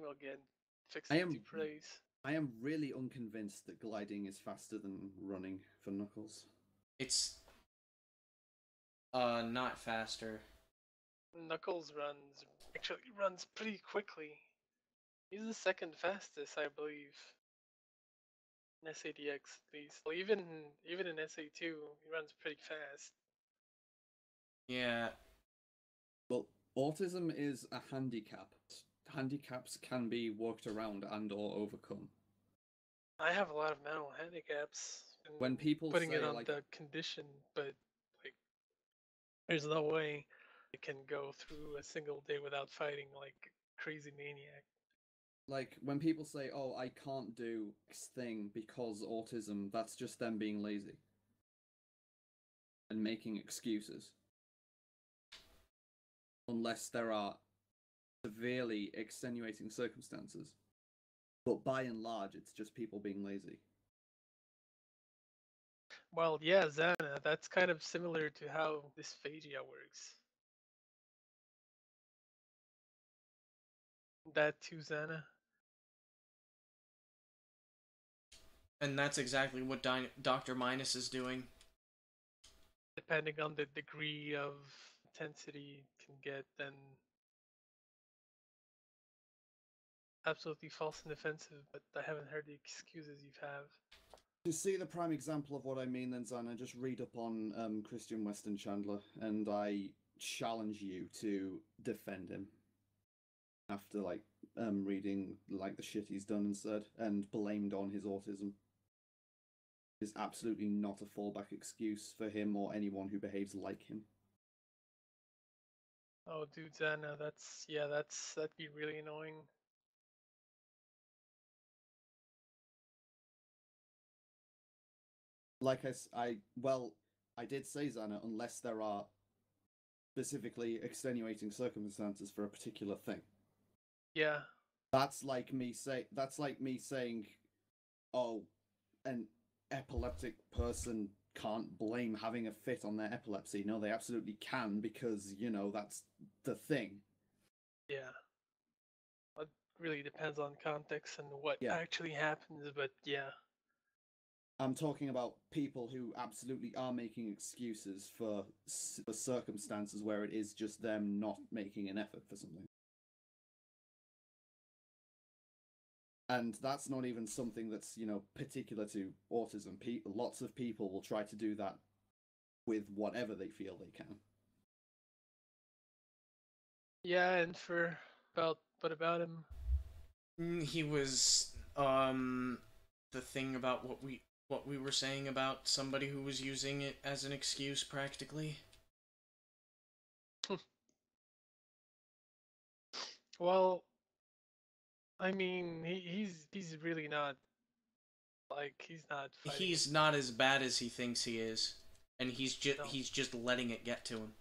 will get fixed I into am place. I am really unconvinced that gliding is faster than running for Knuckles. It's not faster. Knuckles runs pretty quickly. He's the second fastest, I believe. In SADX at least. Well, even in SA2, he runs pretty fast. Yeah. Well, autism is a handicap. Handicaps can be worked around and or overcome. I have a lot of mental handicaps. And When people putting it say on like the condition, but like, there's no way I can go through a single day without fighting like a crazy maniac. like when people say, "Oh, I can't do X thing because autism," that's just them being lazy and making excuses. Unless there are severely extenuating circumstances. But by and large, it's just people being lazy. Well, yeah, Xana, that's kind of similar to how dysphagia works. That too, Xana. And that's exactly what Dr. Minus is doing. Depending on the degree of intensity it can get, then absolutely false and offensive, but I haven't heard the excuses you have. To see the prime example of what I mean, then, Xana, just read up on Christian Weston Chandler, and I challenge you to defend him after reading like the shit he's done and said and blamed on his autism. Is absolutely not a fallback excuse for him or anyone who behaves like him. Oh, dude, Xana, that'd be really annoying. Like I did say, Xana, unless there are specifically extenuating circumstances for a particular thing. Yeah. That's like me saying, oh, an epileptic person can't blame having a fit on their epilepsy. No, they absolutely can, because, that's the thing. Yeah. It really depends on context and what Yeah. actually happens, but yeah. I'm talking about people who absolutely are making excuses for circumstances where it is just them not making an effort for something. And that's not even something that's, particular to autism. Lots of people will try to do that with whatever they feel they can. Yeah, and what about him? He was the thing about what we were saying about somebody who was using it as an excuse practically. Well, I mean, he's really not he's not fighting. He's not as bad as he thinks he is, and he's No. just letting it get to him.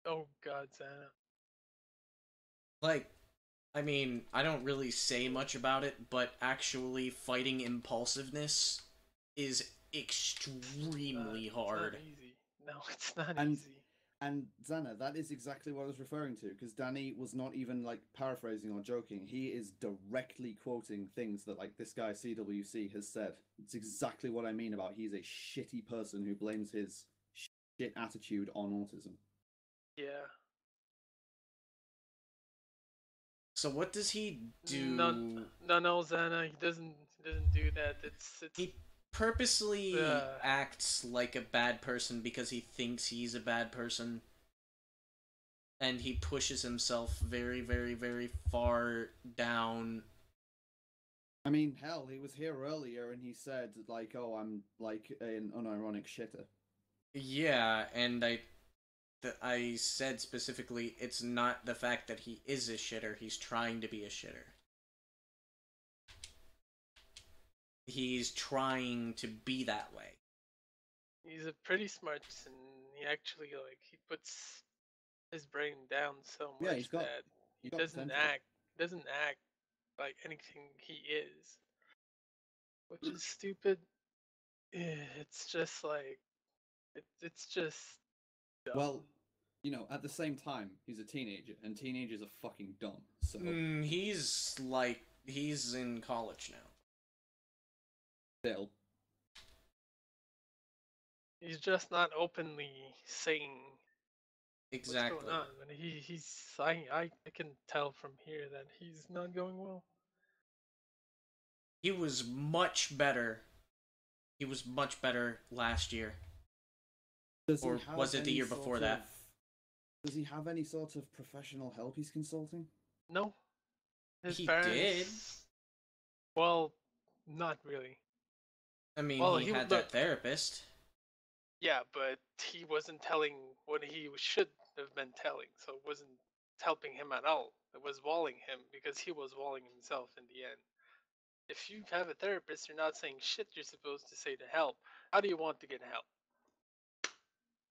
Oh God, Xana. Like, I mean, I don't really say much about it, but actually fighting impulsiveness is extremely hard. It's not easy. No, it's not easy. And Xana, that is exactly what I was referring to, because Danny was not even paraphrasing or joking. He is directly quoting things that this guy CWC has said. It's exactly what I mean about he's a shitty person who blames his shit attitude on autism. Yeah. So what does he do? No, Xana, he doesn't do that. He purposely acts like a bad person because he thinks he's a bad person. And he pushes himself very, very, very far down. I mean, hell, he was here earlier and he said, oh, I'm an unironic shitter. Yeah, and I said specifically, it's not the fact that he is a shitter, he's trying to be a shitter. He's trying to be that way. He's a pretty smart person. He actually he puts his brain down so much that he doesn't act like anything he is, which is stupid. It's just It's just dumb. Well, you know, at the same time, he's a teenager, and teenagers are fucking dumb. So he's in college now. still, He's just not openly saying Exactly. what's going on. And I can tell from here that he's not going well. He was much better. He was much better last year. Or was it the year before that? Does he have any sort of professional help he's consulting? No. His He parents, did. well, not really. I mean, Well, he had that therapist. Yeah, but he wasn't telling what he should have been telling, so it wasn't helping him at all. It was walling him because he was walling himself in the end. If you have a therapist, you're not saying shit you're supposed to say to help. How do you want to get help?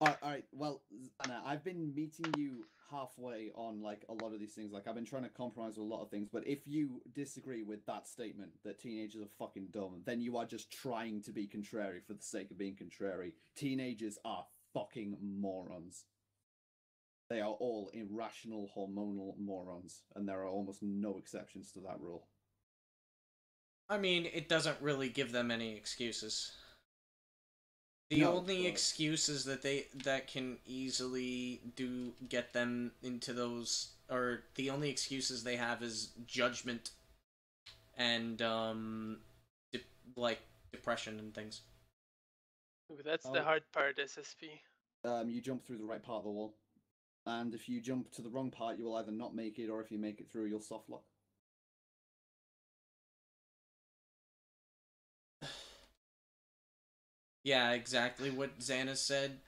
All right. Well, Anna, I've been meeting you halfway on like a lot of these things. Like I've been trying to compromise with a lot of things. But if you disagree with that statement that teenagers are fucking dumb, then you are just trying to be contrary for the sake of being contrary. Teenagers are fucking morons. They are all irrational, hormonal morons, and there are almost no exceptions to that rule. I mean, it doesn't really give them any excuses. The No, only but excuses that can easily get them into those, or the only excuses they have is judgment and like depression and things. Ooh, that's the hard part, SSP. You jump through the right part of the wall, and if you jump to the wrong part, you will either not make it, or if you make it through, you'll soft lock. Yeah, exactly what Xana said.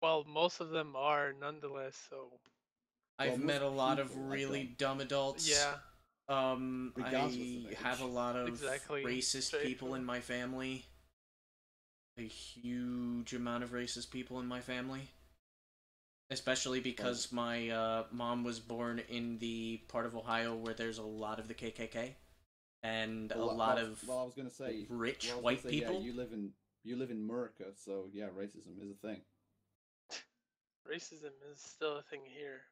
Well, most of them are nonetheless, so. I've Well, met a most lot of people really don't. dumb adults. Yeah, Regardless I of have a age. lot of exactly. racist Straight people from- in my family. A huge amount of racist people in my family. Especially because my mom was born in the part of Ohio where there's a lot of the KKK. And a lot of I was gonna say rich well, I was white gonna say, people. Yeah, you live in America, so yeah, racism is a thing. Racism is still a thing here.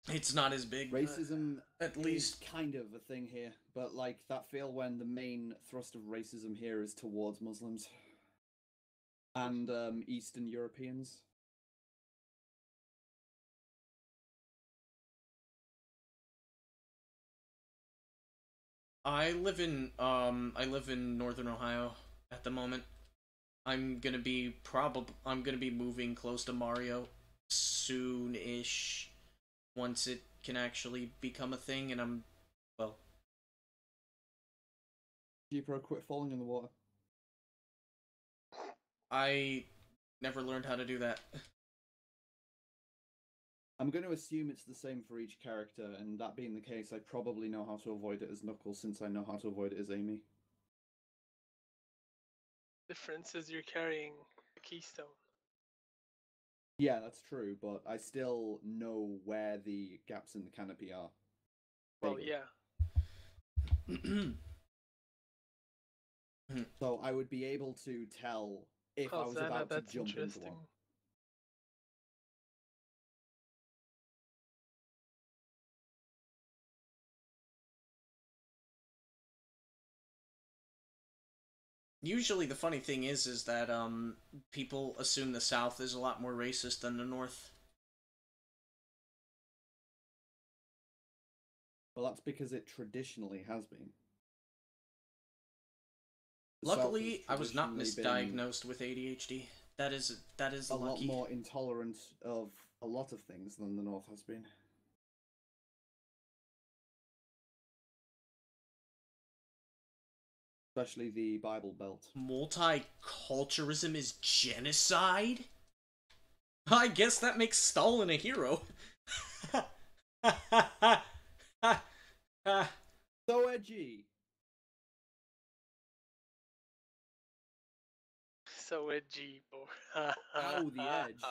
It's not as big. Racism At least is kind of a thing here, but like that feel when the main thrust of racism here is towards Muslims and Eastern Europeans. I live in northern Ohio at the moment. I'm gonna be moving close to Mario soon-ish, once it can actually become a thing, and I'm well. Pro quit falling in the water. I never learned how to do that. I'm going to assume it's the same for each character, and that being the case, I probably know how to avoid it as Knuckles, since I know how to avoid it as Amy. Difference is you're carrying a keystone. Yeah, that's true, but I still know where the gaps in the canopy are. Well, Vaguely. yeah. So I would be able to tell if I was Xana, about to that's jump into interesting. one. Usually, the funny thing is that people assume the South is a lot more racist than the North. Well, that's because it traditionally has been. Luckily, I was not traditionally misdiagnosed with ADHD. That is a lucky. lot more intolerant of a lot of things than the North has been. Especially the Bible Belt. Multiculturalism is genocide? I guess that makes Stalin a hero. So edgy! So edgy, boy. Ow, the edge.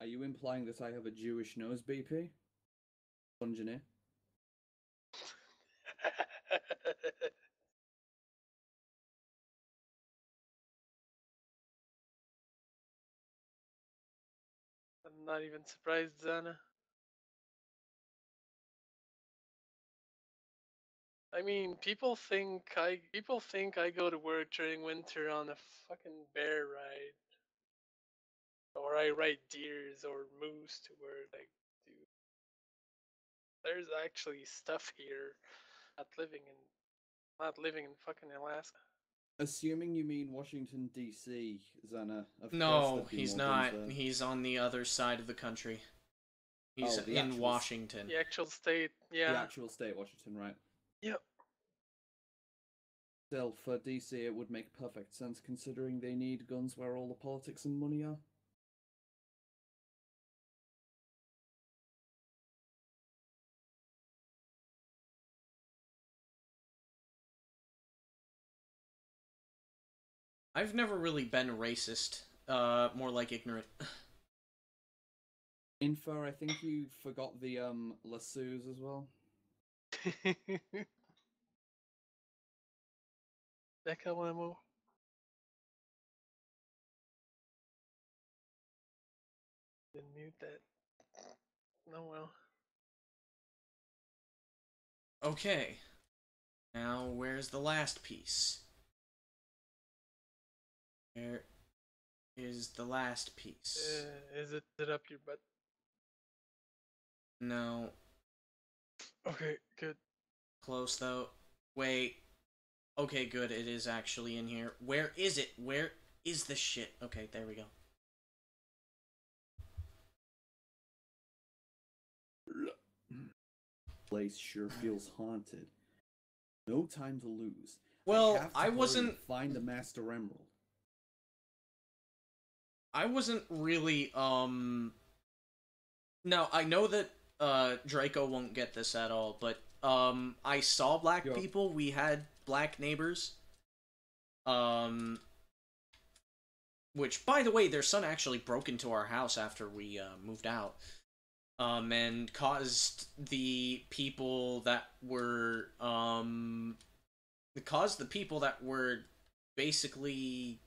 Are you implying that I have a Jewish nose, BP? Engineer. I'm not even surprised, Zana. I mean, people think I go to work during winter on a fucking bear ride, or I ride deers or moose to work. Like, dude, there's actually stuff here. Not living in fucking Alaska. Assuming you mean Washington D.C., Xana, of course No, there'd be he's more guns not. there. He's on the other side of the country. He's the in actual Washington. The actual state, yeah. The actual state, Washington, right? Yep. Still, for DC, it would make perfect sense considering they need guns where all the politics and money are. I've never really been racist. More like ignorant. Info, I think you forgot the lassos as well. Decal ammo. Didn't mute that. Oh well. Okay. Now, where's the last piece? Where is the last piece? Is it up your butt? No. Okay, good. Close, though. Wait. Okay, good. It is actually in here. Where is it? Where is the shit? Okay, there we go. Place sure feels haunted. No time to lose. Well, have to I hurry wasn't... and find the Master Emerald. I wasn't really, No, I know that, Draco won't get this at all, but, I saw black people. We had black neighbors. Which, by the way, their son actually broke into our house after we, moved out. And caused the people that were, basically,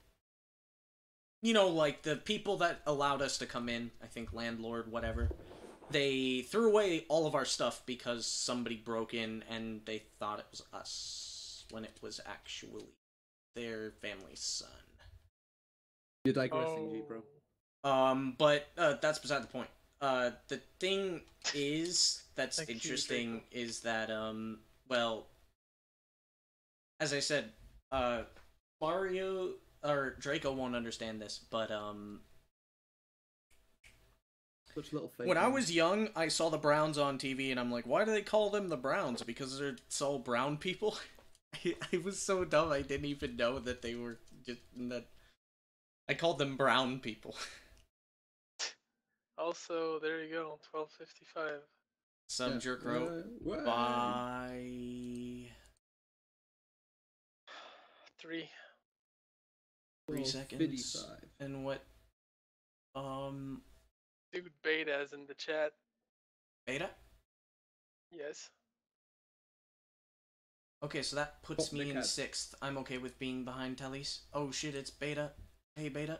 you know, like, the people that allowed us to come in, I think landlord, whatever, they threw away all of our stuff because somebody broke in and they thought it was us, when it was actually their family's son. You're digressing, G, bro. But, that's beside the point. The thing is, that's interesting, is that, well, as I said, Mario, or Draco won't understand this, but, Such little fake when I names. was young, I saw the Browns on TV, and I'm like, why do they call them the Browns? Because they're so brown people? I was so dumb, I didn't even know that they were just, that, I called them brown people. Also, there you go, 12:55. Some jerk wrote, by 3 seconds. 55. And what, Dude, beta's in the chat. Beta? Yes. Okay, so that puts me in 6th. I'm okay with being behind Telly's. Oh shit, it's Beta. Hey, Beta.